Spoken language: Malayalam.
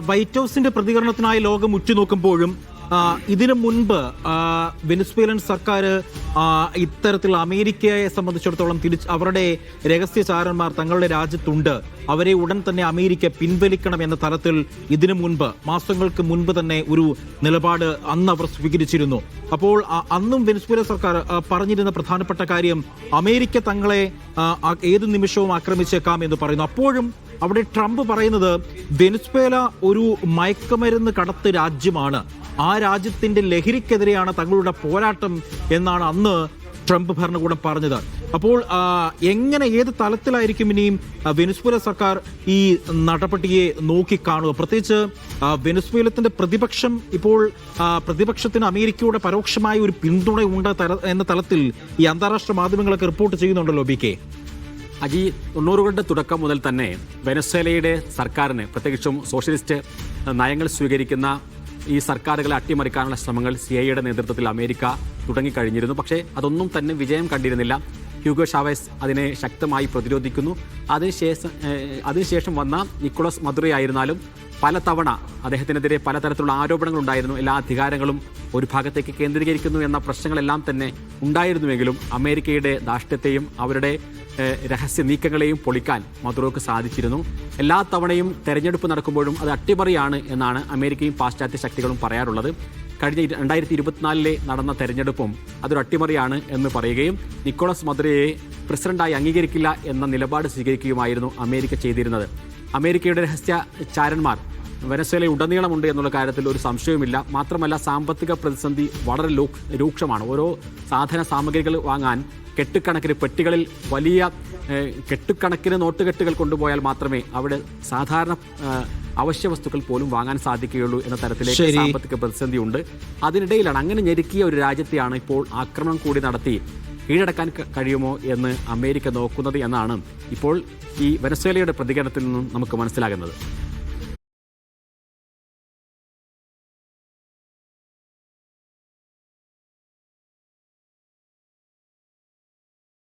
വൈറ്റ് ഹൗസിന്റെ പ്രതികരണത്തിനായി ലോകം ഉറ്റുനോക്കുമ്പോഴും ഇതിനു മുൻപ് വെനസ്വേലൻ സർക്കാർ ഇത്തരത്തിൽ അമേരിക്കയെ സംബന്ധിച്ചിടത്തോളം അവരുടെ രഹസ്യചാരന്മാർ തങ്ങളുടെ രാജ്യത്തുണ്ട്, അവരെ ഉടൻ തന്നെ അമേരിക്ക പിൻവലിക്കണം എന്ന തരത്തിൽ ഇതിനു മുൻപ് മാസങ്ങൾക്ക് മുൻപ് തന്നെ ഒരു നിലപാട് അന്ന് അവർ സ്വീകരിച്ചിരുന്നു. അപ്പോൾ അന്നും വെനസ്വേല സർക്കാർ പറഞ്ഞിരുന്ന പ്രധാനപ്പെട്ട കാര്യം അമേരിക്ക തങ്ങളെ ഏത് നിമിഷവും ആക്രമിച്ചേക്കാം എന്ന് പറയുന്നു. അപ്പോഴും അവിടെ ട്രംപ് പറയുന്നത് വെനസ്വേല ഒരു മയക്കുമരുന്ന് കടത്ത് രാജ്യമാണ്, ആ രാജ്യത്തിന്റെ ലഹരിക്കെതിരെയാണ് തങ്ങളുടെ പോരാട്ടം എന്നാണ് അന്ന് ട്രംപ് ഭരണകൂടം പറഞ്ഞത്. അപ്പോൾ എങ്ങനെ ഏത് തലത്തിലായിരിക്കും ഇനിയും വെനസ്വേല സർക്കാർ ഈ നടപടിയെ നോക്കിക്കാണുക? പ്രത്യേകിച്ച് വെനസ്വേലത്തിന്റെ പ്രതിപക്ഷം ഇപ്പോൾ പ്രതിപക്ഷത്തിന് അമേരിക്കയുടെ പരോക്ഷമായ ഒരു പിന്തുണയുണ്ട് എന്ന തലത്തിൽ ഈ അന്താരാഷ്ട്ര മാധ്യമങ്ങളൊക്കെ റിപ്പോർട്ട് ചെയ്യുന്നുണ്ടല്ലോ ബി.കെ. അജി, 90കളുടെ തുടക്കം മുതൽ തന്നെ വെനസ്വേലയുടെ സർക്കാരിന്, പ്രത്യേകിച്ചും സോഷ്യലിസ്റ്റ് നയങ്ങൾ സ്വീകരിക്കുന്ന ഈ സർക്കാരുകളെ അട്ടിമറിക്കാനുള്ള ശ്രമങ്ങൾ സിഐയുടെ നേതൃത്വത്തിൽ അമേരിക്ക തുടങ്ങിക്കഴിഞ്ഞിരുന്നു. പക്ഷേ അതൊന്നും തന്നെ വിജയം കണ്ടിരുന്നില്ല. ഹ്യൂഗോ ഷാവേസ് അതിനെ ശക്തമായി പ്രതിരോധിക്കുന്നു. അതിനുശേഷം വന്ന നിക്കോളസ് മദുറോയായിരുന്നാലും പലതവണ അദ്ദേഹത്തിനെതിരെ പലതരത്തിലുള്ള ആരോപണങ്ങൾ ഉണ്ടായിരുന്നു. എല്ലാ അധികാരങ്ങളും ഒരു ഭാഗത്തേക്ക് കേന്ദ്രീകരിക്കുന്നു എന്ന പ്രശ്നങ്ങളെല്ലാം തന്നെ ഉണ്ടായിരുന്നുവെങ്കിലും അമേരിക്കയുടെ ധാർഷ്ട്യത്തെയും അവരുടെ രഹസ്യ നീക്കങ്ങളെയും പൊളിക്കാൻ മദുറോക്ക് സാധിച്ചിരുന്നു. എല്ലാ തവണയും തെരഞ്ഞെടുപ്പ് നടക്കുമ്പോഴും അത് അട്ടിമറിയാണ് എന്നാണ് അമേരിക്കയും പാശ്ചാത്യ ശക്തികളും പറയാറുള്ളത്. കഴിഞ്ഞ 2024 നടന്ന തെരഞ്ഞെടുപ്പും അതൊരു അട്ടിമറിയാണ് എന്ന് പറയുകയും നിക്കോളസ് മദുറോയെ പ്രസിഡന്റായി അംഗീകരിക്കില്ല എന്ന നിലപാട് സ്വീകരിക്കുകയുമായിരുന്നു അമേരിക്ക ചെയ്തിരുന്നത്. അമേരിക്കയുടെ രഹസ്യ ചാരന്മാർ വെനസ്വേലയിൽ ഉടനീളമുണ്ട് എന്നുള്ള കാര്യത്തിൽ ഒരു സംശയവുമില്ല. മാത്രമല്ല, സാമ്പത്തിക പ്രതിസന്ധി വളരെ രൂക്ഷമാണ്. ഓരോ സാധന സാമഗ്രികൾ വാങ്ങാൻ കെട്ടുകണക്കിന് പെട്ടികളിൽ വലിയ കെട്ടുകണക്കിന് നോട്ടുകെട്ടുകൾ കൊണ്ടുപോയാൽ മാത്രമേ അവിടെ സാധാരണ അവശ്യ വസ്തുക്കൾ പോലും വാങ്ങാൻ സാധിക്കുകയുള്ളൂ എന്ന തരത്തിലേക്ക് സാമ്പത്തിക പ്രതിസന്ധി ഉണ്ട്. അതിനിടയിലാണ് അങ്ങനെ ഞെരുക്കിയ ഒരു രാജ്യത്തെയാണ് ഇപ്പോൾ ആക്രമണം കൂടി നടത്തി കീഴടക്കാൻ കഴിയുമോ എന്ന് അമേരിക്ക നോക്കുന്നത് എന്നാണ് ഇപ്പോൾ ഈ വെനസ്വേലയുടെ പ്രതികരണത്തിൽ നിന്നും നമുക്ക് മനസ്സിലാകുന്നത്.